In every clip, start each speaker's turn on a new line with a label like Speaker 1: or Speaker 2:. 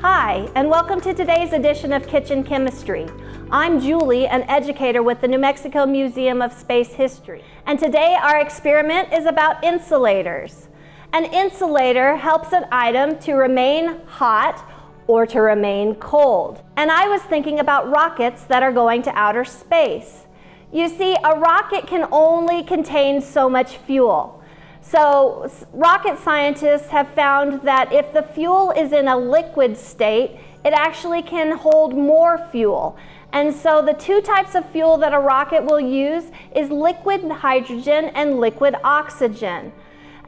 Speaker 1: Hi, and welcome to today's edition of Kitchen Chemistry. I'm Julie, an educator with the New Mexico Museum of Space History. And today our experiment is about insulators. An insulator helps an item to remain hot or to remain cold. And I was thinking about rockets that are going to outer space. You see, a rocket can only contain so much fuel. So rocket scientists have found that if the fuel is in a liquid state, it actually can hold more fuel. And so the two types of fuel that a rocket will use is liquid hydrogen and liquid oxygen.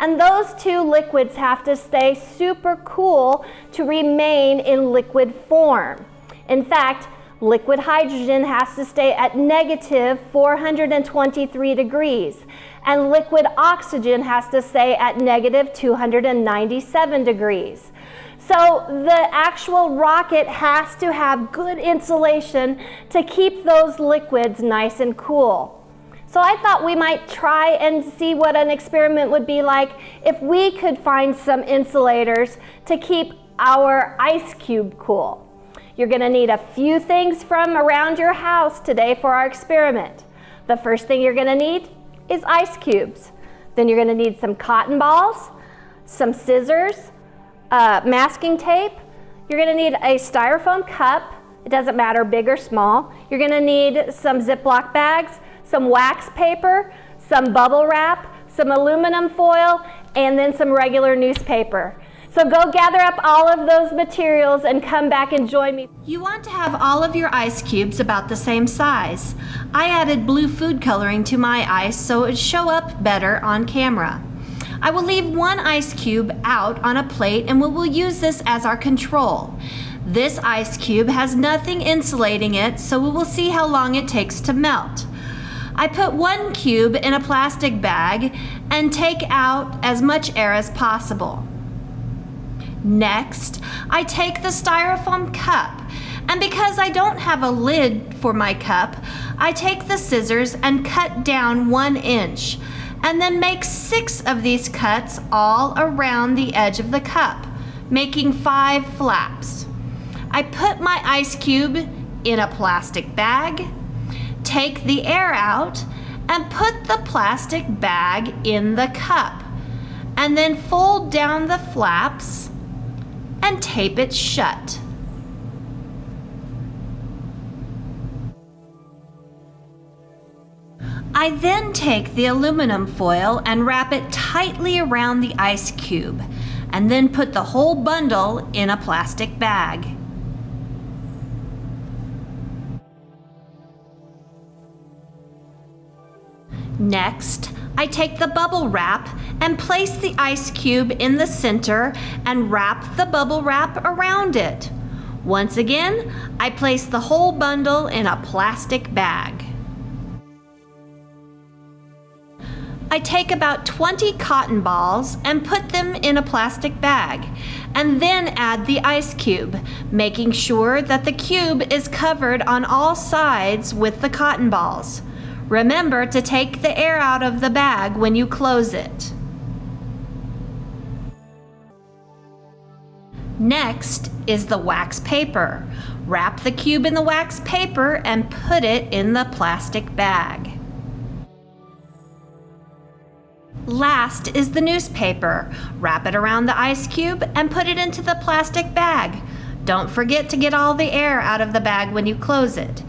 Speaker 1: And those two liquids have to stay super cool to remain in liquid form. In fact, liquid hydrogen has to stay at negative 423 degrees, and liquid oxygen has to stay at negative 297 degrees. So the actual rocket has to have good insulation to keep those liquids nice and cool. So I thought we might try and see what an experiment would be like if we could find some insulators to keep our ice cube cool. You're going to need a few things from around your house today for our experiment. The first thing you're going to need is ice cubes. Then you're going to need some cotton balls, some scissors, masking tape. You're going to need a styrofoam cup. It doesn't matter, big or small. You're going to need some Ziploc bags, some wax paper, some bubble wrap, some aluminum foil, and then some regular newspaper. So go gather up all of those materials and come back and join me. You want to have all of your ice cubes about the same size. I added blue food coloring to my ice so it would show up better on camera. I will leave one ice cube out on a plate and we will use this as our control. This ice cube has nothing insulating it, so we will see how long it takes to melt. I put one cube in a plastic bag and take out as much air as possible. Next, I take the styrofoam cup, and because I don't have a lid for my cup, I take the scissors and cut down 1 inch, and then make 6 of these cuts all around the edge of the cup, making 5 flaps. I put my ice cube in a plastic bag, take the air out, and put the plastic bag in the cup, and then fold down the flaps and tape it shut. I then take the aluminum foil and wrap it tightly around the ice cube, and then put the whole bundle in a plastic bag. Next, I take the bubble wrap and place the ice cube in the center and wrap the bubble wrap around it. Once again, I place the whole bundle in a plastic bag. I take about 20 cotton balls and put them in a plastic bag, and then add the ice cube, making sure that the cube is covered on all sides with the cotton balls. Remember to take the air out of the bag when you close it. Next is the wax paper. Wrap the cube in the wax paper and put it in the plastic bag. Last is the newspaper. Wrap it around the ice cube and put it into the plastic bag. Don't forget to get all the air out of the bag when you close it.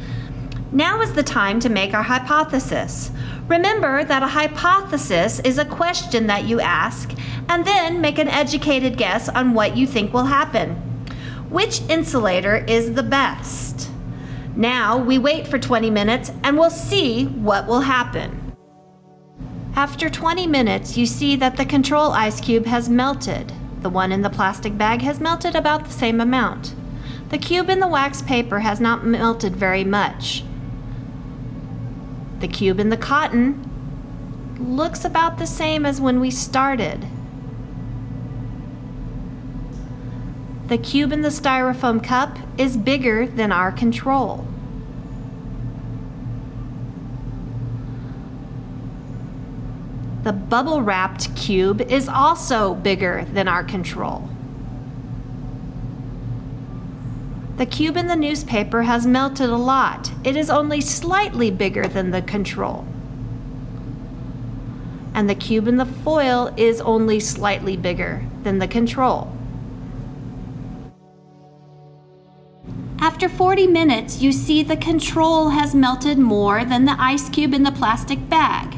Speaker 1: Now is the time to make our hypothesis. Remember that a hypothesis is a question that you ask and then make an educated guess on what you think will happen. Which insulator is the best? Now we wait for 20 minutes and we'll see what will happen. After 20 minutes, you see that the control ice cube has melted. The one in the plastic bag has melted about the same amount. The cube in the wax paper has not melted very much. The cube in the cotton looks about the same as when we started. The cube in the styrofoam cup is bigger than our control. The bubble-wrapped cube is also bigger than our control. The cube in the newspaper has melted a lot. It is only slightly bigger than the control. And the cube in the foil is only slightly bigger than the control. After 40 minutes, you see the control has melted more than the ice cube in the plastic bag.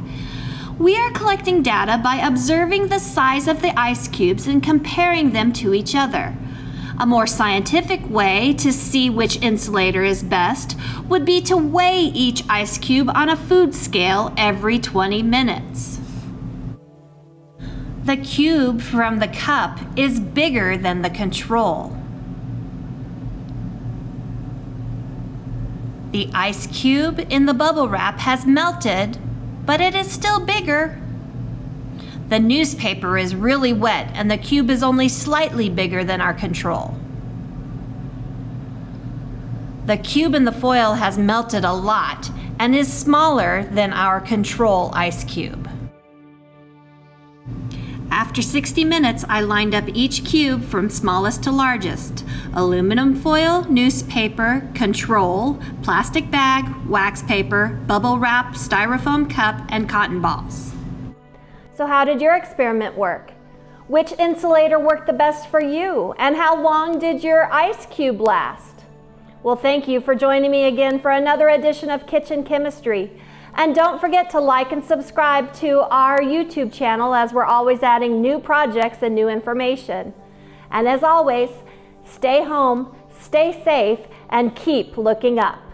Speaker 1: We are collecting data by observing the size of the ice cubes and comparing them to each other. A more scientific way to see which insulator is best would be to weigh each ice cube on a food scale every 20 minutes. The cube from the cup is bigger than the control. The ice cube in the bubble wrap has melted, but it is still bigger. The newspaper is really wet and the cube is only slightly bigger than our control. The cube in the foil has melted a lot and is smaller than our control ice cube. After 60 minutes, I lined up each cube from smallest to largest. Aluminum foil, newspaper, control, plastic bag, wax paper, bubble wrap, styrofoam cup, and cotton balls. So how did your experiment work? Which insulator worked the best for you? And how long did your ice cube last? Well, thank you for joining me again for another edition of Kitchen Chemistry. And don't forget to like and subscribe to our YouTube channel, as we're always adding new projects and new information. And as always, stay home, stay safe, and keep looking up.